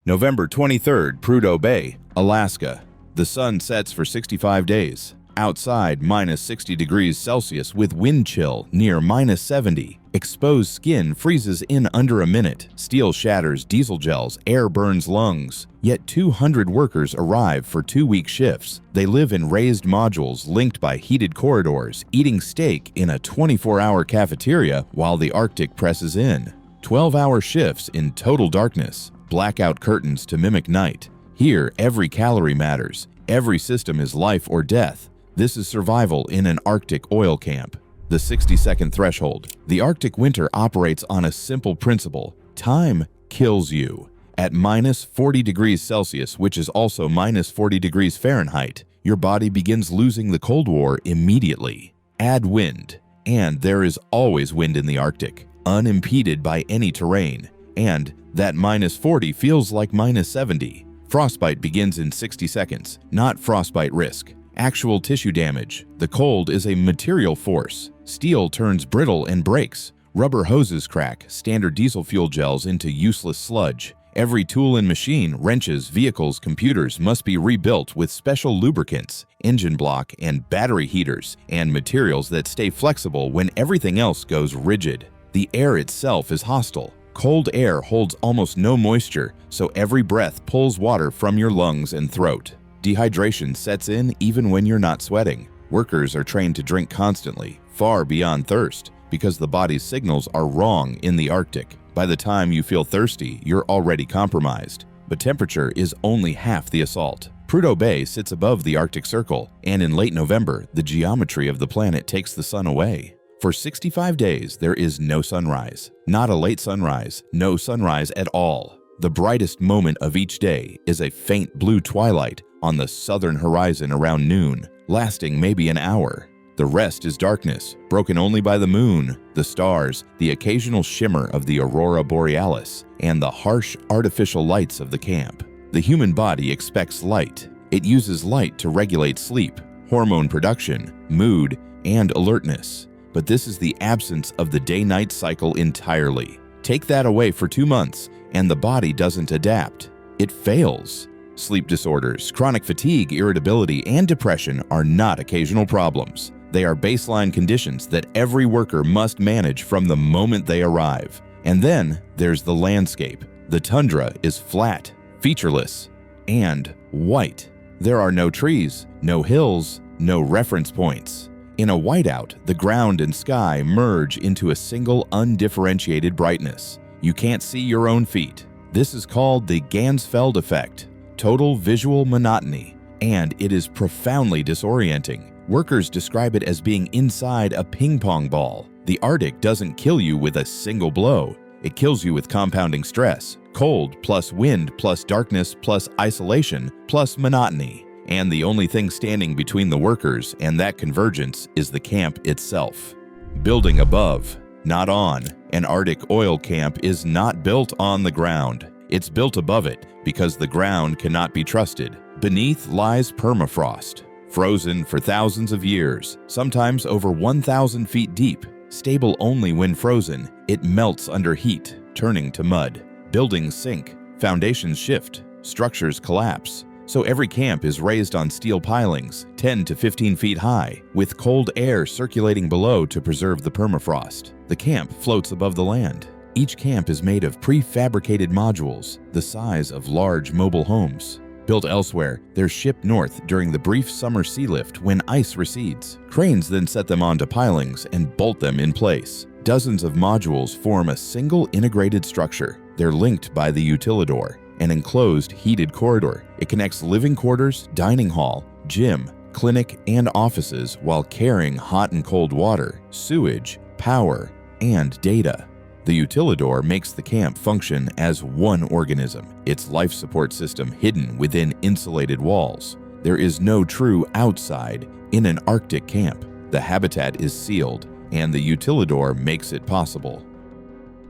November 23rd, Prudhoe Bay, Alaska. The sun sets for 65 days. Outside, minus 60 degrees Celsius with wind chill near minus 70. Exposed skin freezes in under a minute. Steel shatters diesel gels, air burns lungs. Yet 200 workers arrive for 2-week shifts. They live in raised modules linked by heated corridors, eating steak in a 24-hour cafeteria while the Arctic presses in. 12-hour shifts in total darkness. Blackout curtains to mimic night. Here, every calorie matters. Every system is life or death. This is survival in an Arctic oil camp. The 60-second threshold. The Arctic winter operates on a simple principle. Time kills you. At minus 40 degrees Celsius, which is also minus 40 degrees Fahrenheit, your body begins losing the Cold War immediately. Add wind. And there is always wind in the Arctic, unimpeded by any terrain. And that minus 40 feels like minus 70. Frostbite begins in 60 seconds, not frostbite risk. Actual tissue damage. The cold is a material force. Steel turns brittle and breaks. Rubber hoses crack, standard diesel fuel gels into useless sludge. Every tool and machine, wrenches, vehicles, computers must be rebuilt with special lubricants, engine block and battery heaters, and materials that stay flexible when everything else goes rigid. The air itself is hostile. Cold air holds almost no moisture, so every breath pulls water from your lungs and throat. Dehydration sets in even when you're not sweating. Workers are trained to drink constantly, far beyond thirst, because the body's signals are wrong in the Arctic. By the time you feel thirsty, you're already compromised. But temperature is only half the assault. Prudhoe Bay sits above the Arctic Circle, and in late November, the geometry of the planet takes the sun away. For 65 days, there is no sunrise. Not a late sunrise, no sunrise at all. The brightest moment of each day is a faint blue twilight on the southern horizon around noon, lasting maybe an hour. The rest is darkness, broken only by the moon, the stars, the occasional shimmer of the aurora borealis, and the harsh artificial lights of the camp. The human body expects light. It uses light to regulate sleep, hormone production, mood, and alertness. But this is the absence of the day-night cycle entirely. Take that away for 2 months, and the body doesn't adapt. It fails. Sleep disorders, chronic fatigue, irritability, and depression are not occasional problems. They are baseline conditions that every worker must manage from the moment they arrive. And then there's the landscape. The tundra is flat, featureless, and white. There are no trees, no hills, no reference points. In a whiteout, the ground and sky merge into a single undifferentiated brightness. You can't see your own feet. This is called the Ganzfeld effect, total visual monotony, and it is profoundly disorienting. Workers describe it as being inside a ping-pong ball. The Arctic doesn't kill you with a single blow. It kills you with compounding stress, cold plus wind plus darkness plus isolation plus monotony. And the only thing standing between the workers and that convergence is the camp itself. Building above, not on. An Arctic oil camp is not built on the ground. It's built above it because the ground cannot be trusted. Beneath lies permafrost, frozen for thousands of years, sometimes over 1,000 feet deep. Stable only when frozen, it melts under heat, turning to mud. Buildings sink, foundations shift, structures collapse. So every camp is raised on steel pilings, 10 to 15 feet high, with cold air circulating below to preserve the permafrost. The camp floats above the land. Each camp is made of prefabricated modules, the size of large mobile homes. Built elsewhere, they're shipped north during the brief summer sea lift when ice recedes. Cranes then set them onto pilings and bolt them in place. Dozens of modules form a single integrated structure. They're linked by the utilidor, an enclosed, heated corridor. It connects living quarters, dining hall, gym, clinic, and offices while carrying hot and cold water, sewage, power, and data. The utilidor makes the camp function as one organism, its life support system hidden within insulated walls. There is no true outside in an Arctic camp. The habitat is sealed, and the utilidor makes it possible.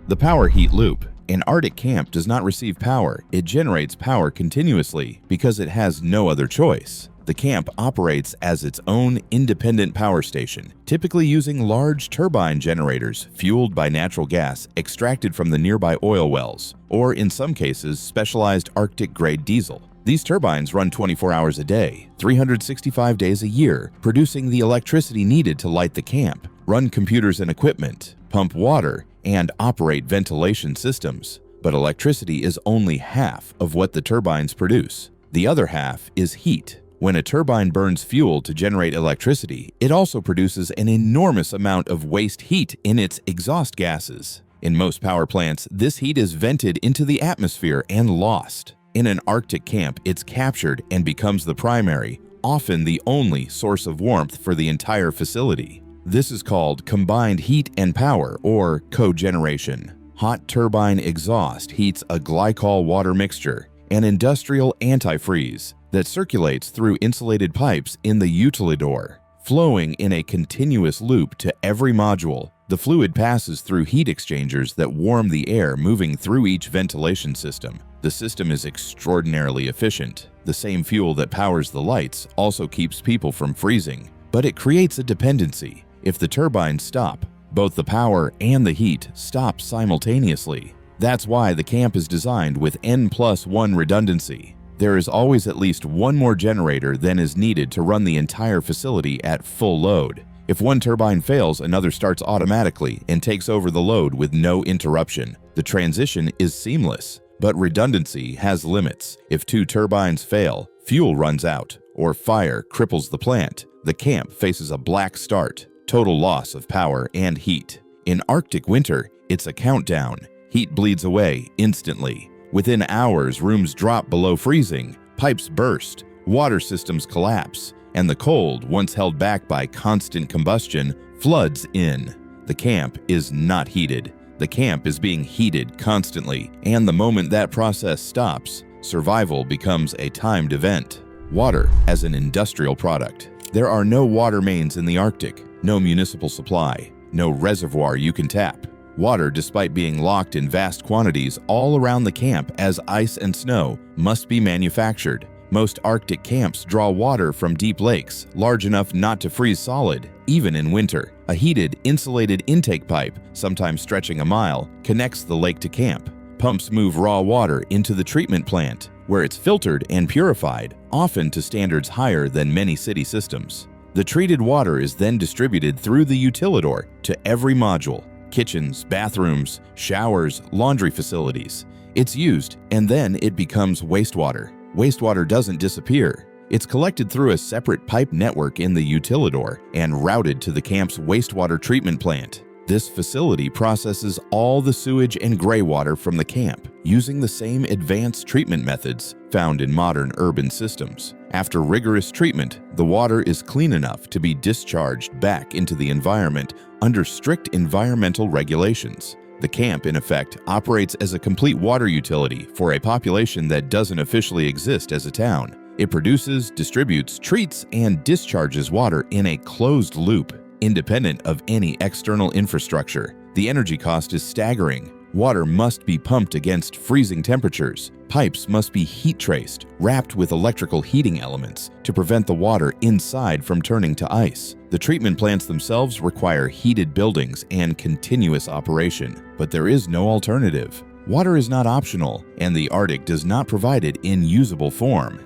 The power heat loop. An Arctic camp does not receive power. It generates power continuously because it has no other choice. The camp operates as its own independent power station, typically using large turbine generators fueled by natural gas extracted from the nearby oil wells, or in some cases, specialized Arctic-grade diesel. These turbines run 24 hours a day, 365 days a year, producing the electricity needed to light the camp, run computers and equipment, pump water, and operate ventilation systems. But electricity is only half of what the turbines produce. The other half is heat. When a turbine burns fuel to generate electricity, it also produces an enormous amount of waste heat in its exhaust gases. In most power plants, this heat is vented into the atmosphere and lost. In an Arctic camp, it's captured and becomes the primary, often the only, source of warmth for the entire facility. This is called combined heat and power, or cogeneration. Hot turbine exhaust heats a glycol water mixture, an industrial antifreeze, that circulates through insulated pipes in the utilidor. Flowing in a continuous loop to every module, the fluid passes through heat exchangers that warm the air moving through each ventilation system. The system is extraordinarily efficient. The same fuel that powers the lights also keeps people from freezing, but it creates a dependency. If the turbines stop, both the power and the heat stop simultaneously. That's why the camp is designed with N+1 redundancy. There is always at least one more generator than is needed to run the entire facility at full load. If one turbine fails, another starts automatically and takes over the load with no interruption. The transition is seamless, but redundancy has limits. If two turbines fail, fuel runs out, or fire cripples the plant, the camp faces a black start, total loss of power and heat. In Arctic winter, it's a countdown. Heat bleeds away instantly. Within hours, rooms drop below freezing, pipes burst, water systems collapse, and the cold, once held back by constant combustion, floods in. The camp is not heated. The camp is being heated constantly, and the moment that process stops, survival becomes a timed event. Water as an industrial product. There are no water mains in the Arctic, no municipal supply, no reservoir you can tap. Water, despite being locked in vast quantities all around the camp as ice and snow, must be manufactured. Most Arctic camps draw water from deep lakes, large enough not to freeze solid, even in winter. A heated, insulated intake pipe, sometimes stretching a mile, connects the lake to camp. Pumps move raw water into the treatment plant, where it's filtered and purified, often to standards higher than many city systems. The treated water is then distributed through the utilidor to every module. Kitchens, bathrooms, showers, laundry facilities. It's used, and then it becomes wastewater. Wastewater doesn't disappear. It's collected through a separate pipe network in the utilidor and routed to the camp's wastewater treatment plant. This facility processes all the sewage and gray water from the camp, using the same advanced treatment methods found in modern urban systems. After rigorous treatment, the water is clean enough to be discharged back into the environment under strict environmental regulations. The camp, in effect, operates as a complete water utility for a population that doesn't officially exist as a town. It produces, distributes, treats, and discharges water in a closed loop, independent of any external infrastructure. The energy cost is staggering. Water must be pumped against freezing temperatures. Pipes must be heat traced, wrapped with electrical heating elements to prevent the water inside from turning to ice. The treatment plants themselves require heated buildings and continuous operation, but there is no alternative. Water is not optional, and the Arctic does not provide it in usable form.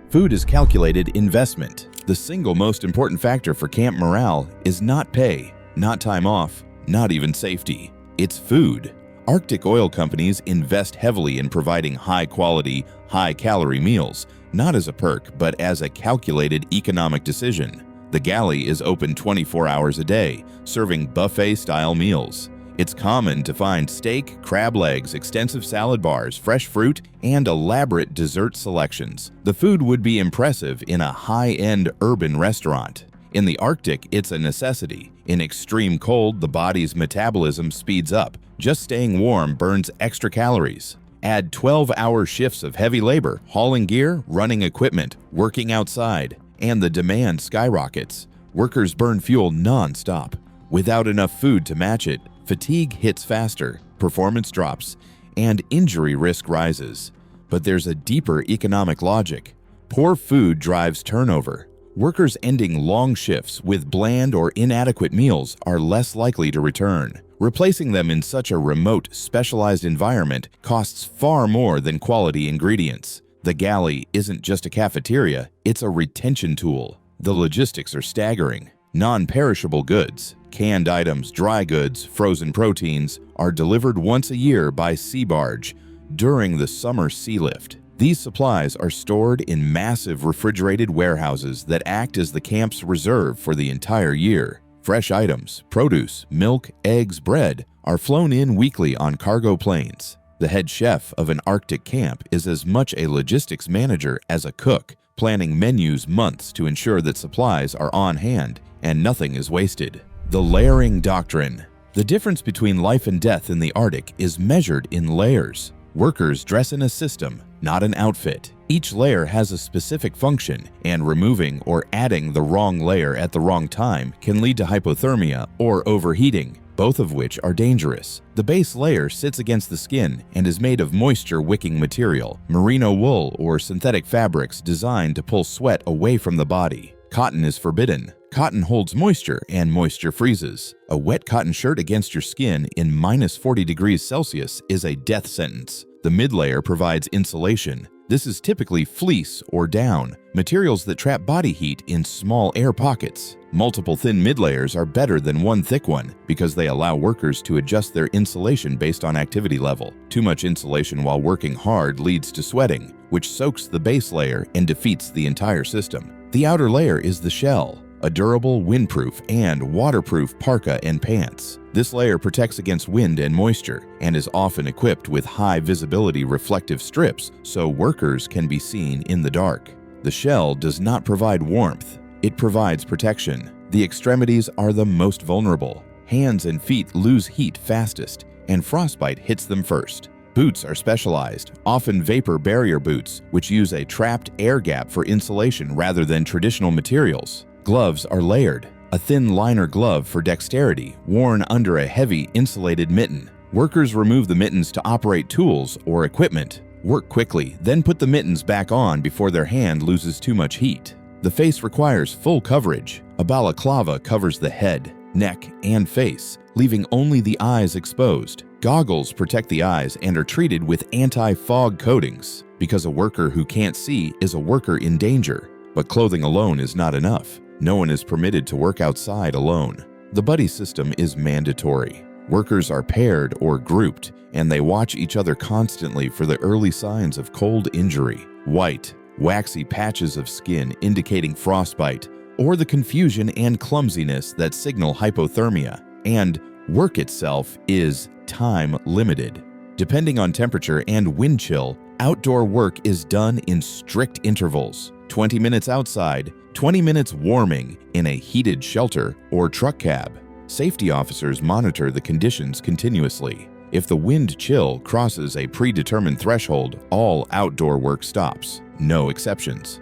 Food is calculated investment. The single most important factor for camp morale is not pay, not time off, not even safety. It's food. Arctic oil companies invest heavily in providing high-quality, high-calorie meals, not as a perk, but as a calculated economic decision. The galley is open 24 hours a day, serving buffet-style meals. It's common to find steak, crab legs, extensive salad bars, fresh fruit, and elaborate dessert selections. The food would be impressive in a high-end urban restaurant. In the Arctic, it's a necessity. In extreme cold, the body's metabolism speeds up. Just staying warm burns extra calories. Add 12-hour shifts of heavy labor, hauling gear, running equipment, working outside, and the demand skyrockets. Workers burn fuel non-stop. Without enough food to match it, fatigue hits faster, performance drops, and injury risk rises. But there's a deeper economic logic. Poor food drives turnover. Workers ending long shifts with bland or inadequate meals are less likely to return. Replacing them in such a remote, specialized environment costs far more than quality ingredients. The galley isn't just a cafeteria, it's a retention tool. The logistics are staggering. Non-perishable goods, canned items, dry goods, frozen proteins are delivered once a year by sea barge during the summer sea lift. These supplies are stored in massive refrigerated warehouses that act as the camp's reserve for the entire year. Fresh items, produce, milk, eggs, bread are flown in weekly on cargo planes. The head chef of an Arctic camp is as much a logistics manager as a cook, planning menus months to ensure that supplies are on hand and nothing is wasted. The layering doctrine. The difference between life and death in the Arctic is measured in layers. Workers dress in a system, not an outfit. Each layer has a specific function, and removing or adding the wrong layer at the wrong time can lead to hypothermia or overheating, both of which are dangerous. The base layer sits against the skin and is made of moisture-wicking material, merino wool or synthetic fabrics designed to pull sweat away from the body. Cotton is forbidden. Cotton holds moisture and moisture freezes. A wet cotton shirt against your skin in -40 degrees Celsius is a death sentence. The mid-layer provides insulation. This is typically fleece or down, materials that trap body heat in small air pockets. Multiple thin mid-layers are better than one thick one because they allow workers to adjust their insulation based on activity level. Too much insulation while working hard leads to sweating, which soaks the base layer and defeats the entire system. The outer layer is the shell, a durable, windproof, and waterproof parka and pants. This layer protects against wind and moisture and is often equipped with high-visibility reflective strips so workers can be seen in the dark. The shell does not provide warmth. It provides protection. The extremities are the most vulnerable. Hands and feet lose heat fastest, and frostbite hits them first. Boots are specialized, often vapor barrier boots, which use a trapped air gap for insulation rather than traditional materials. Gloves are layered, a thin liner glove for dexterity, worn under a heavy insulated mitten. Workers remove the mittens to operate tools or equipment. Work quickly, then put the mittens back on before their hand loses too much heat. The face requires full coverage. A balaclava covers the head, neck, and face, leaving only the eyes exposed. Goggles protect the eyes and are treated with anti-fog coatings, because a worker who can't see is a worker in danger. But clothing alone is not enough. No one is permitted to work outside alone. The buddy system is mandatory. Workers are paired or grouped, and they watch each other constantly for the early signs of cold injury. White, waxy patches of skin indicating frostbite, or the confusion and clumsiness that signal hypothermia. And work itself is time limited. Depending on temperature and wind chill, outdoor work is done in strict intervals. 20 minutes outside, 20 minutes warming in a heated shelter or truck cab. Safety officers monitor the conditions continuously. If the wind chill crosses a predetermined threshold, all outdoor work stops. No exceptions.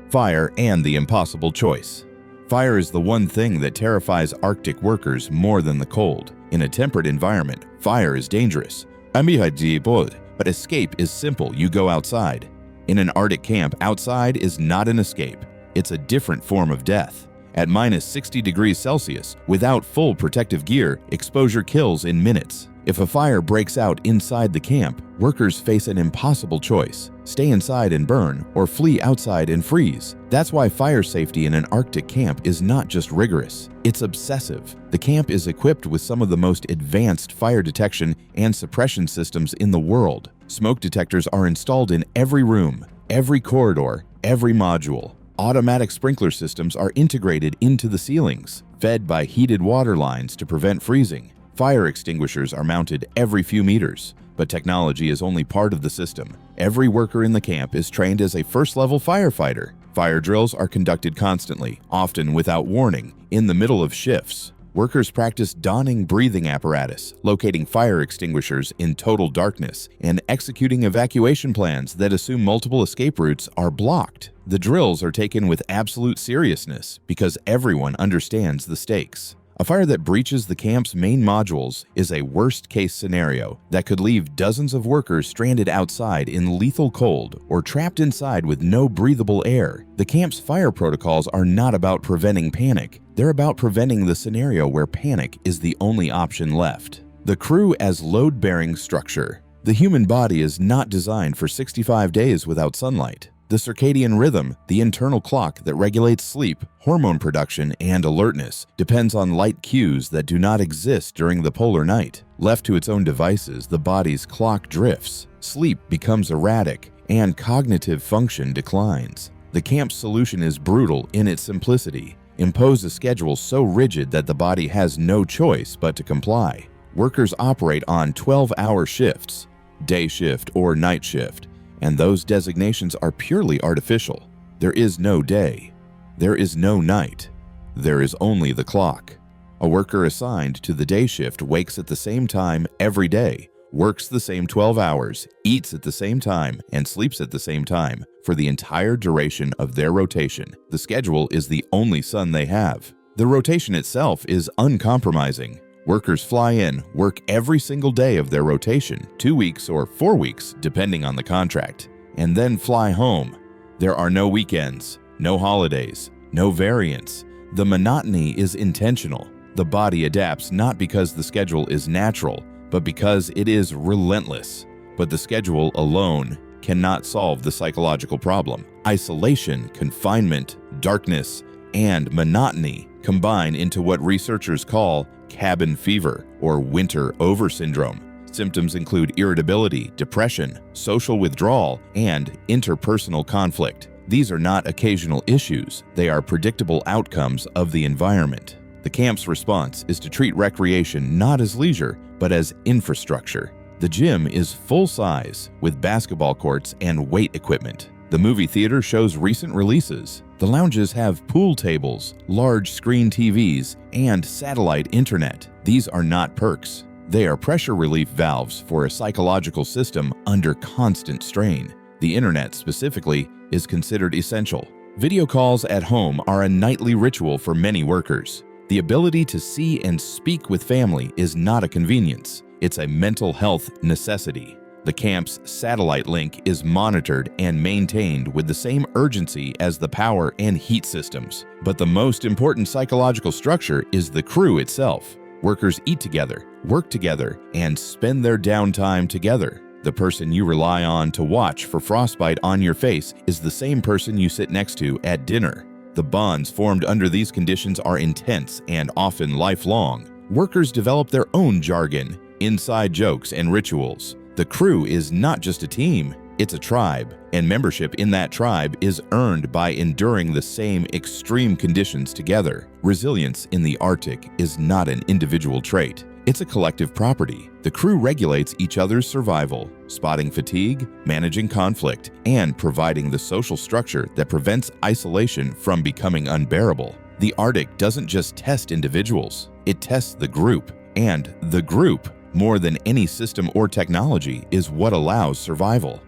Fire and the impossible choice. Fire is the one thing that terrifies Arctic workers more than the cold. In a temperate environment, fire is dangerous. But escape is simple. You go outside. In an Arctic camp, outside is not an escape. It's a different form of death. At -60 degrees Celsius, without full protective gear, exposure kills in minutes. If a fire breaks out inside the camp, workers face an impossible choice: stay inside and burn, or flee outside and freeze. That's why fire safety in an Arctic camp is not just rigorous, it's obsessive. The camp is equipped with some of the most advanced fire detection and suppression systems in the world. Smoke detectors are installed in every room, every corridor, every module. Automatic sprinkler systems are integrated into the ceilings, fed by heated water lines to prevent freezing. Fire extinguishers are mounted every few meters, but technology is only part of the system. Every worker in the camp is trained as a first-level firefighter. Fire drills are conducted constantly, often without warning, in the middle of shifts. Workers practice donning breathing apparatus, locating fire extinguishers in total darkness, and executing evacuation plans that assume multiple escape routes are blocked. The drills are taken with absolute seriousness because everyone understands the stakes. A fire that breaches the camp's main modules is a worst-case scenario that could leave dozens of workers stranded outside in lethal cold or trapped inside with no breathable air. The camp's fire protocols are not about preventing panic. They're about preventing the scenario where panic is the only option left. The crew as load-bearing structure. The human body is not designed for 65 days without sunlight. The circadian rhythm, the internal clock that regulates sleep, hormone production, and alertness, depends on light cues that do not exist during the polar night. Left to its own devices, the body's clock drifts, sleep becomes erratic, and cognitive function declines. The camp's solution is brutal in its simplicity. Impose a schedule so rigid that the body has no choice but to comply. Workers operate on 12-hour shifts, day shift or night shift, and those designations are purely artificial. There is no day. There is no night. There is only the clock. A worker assigned to the day shift wakes at the same time every day, works the same 12 hours, eats at the same time, and sleeps at the same time for the entire duration of their rotation. The schedule is the only sun they have. The rotation itself is uncompromising. Workers fly in, work every single day of their rotation, 2 weeks or 4 weeks, depending on the contract, and then fly home. There are no weekends, no holidays, no variants. The monotony is intentional. The body adapts not because the schedule is natural, but because it is relentless. But the schedule alone cannot solve the psychological problem. Isolation, confinement, darkness, and monotony combine into what researchers call cabin fever or winter over syndrome. Symptoms include irritability, depression, social withdrawal, and interpersonal conflict. These are not occasional issues, they are predictable outcomes of the environment. The camp's response is to treat recreation not as leisure, but as infrastructure. The gym is full size with basketball courts and weight equipment. The movie theater shows recent releases. The lounges have pool tables, large screen TVs, and satellite internet. These are not perks. They are pressure relief valves for a psychological system under constant strain. The internet, specifically, is considered essential. Video calls at home are a nightly ritual for many workers. The ability to see and speak with family is not a convenience. It's a mental health necessity. The camp's satellite link is monitored and maintained with the same urgency as the power and heat systems. But the most important psychological structure is the crew itself. Workers eat together, work together, and spend their downtime together. The person you rely on to watch for frostbite on your face is the same person you sit next to at dinner. The bonds formed under these conditions are intense and often lifelong. Workers develop their own jargon, inside jokes, and rituals. The crew is not just a team, it's a tribe, and membership in that tribe is earned by enduring the same extreme conditions together. Resilience in the Arctic is not an individual trait, it's a collective property. The crew regulates each other's survival, spotting fatigue, managing conflict, and providing the social structure that prevents isolation from becoming unbearable. The Arctic doesn't just test individuals, it tests the group, and the group, more than any system or technology, is what allows survival.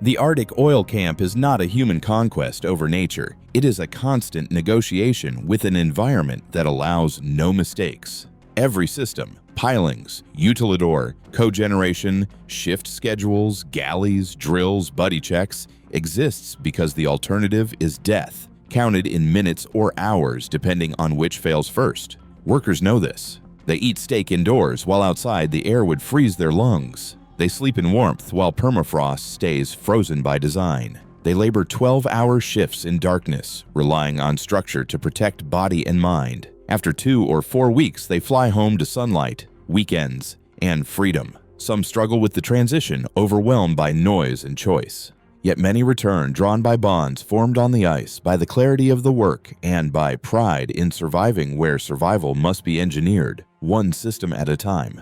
The Arctic oil camp is not a human conquest over nature. It is a constant negotiation with an environment that allows no mistakes. Every system, pilings, utilidor, cogeneration, shift schedules, galleys, drills, buddy checks, exists because the alternative is death, counted in minutes or hours depending on which fails first. Workers know this. They eat steak indoors while outside the air would freeze their lungs. They sleep in warmth while permafrost stays frozen by design. They labor 12-hour shifts in darkness, relying on structure to protect body and mind. After 2 or 4 weeks, they fly home to sunlight, weekends, and freedom. Some struggle with the transition, overwhelmed by noise and choice. Yet many return drawn by bonds formed on the ice, by the clarity of the work, and by pride in surviving where survival must be engineered, one system at a time.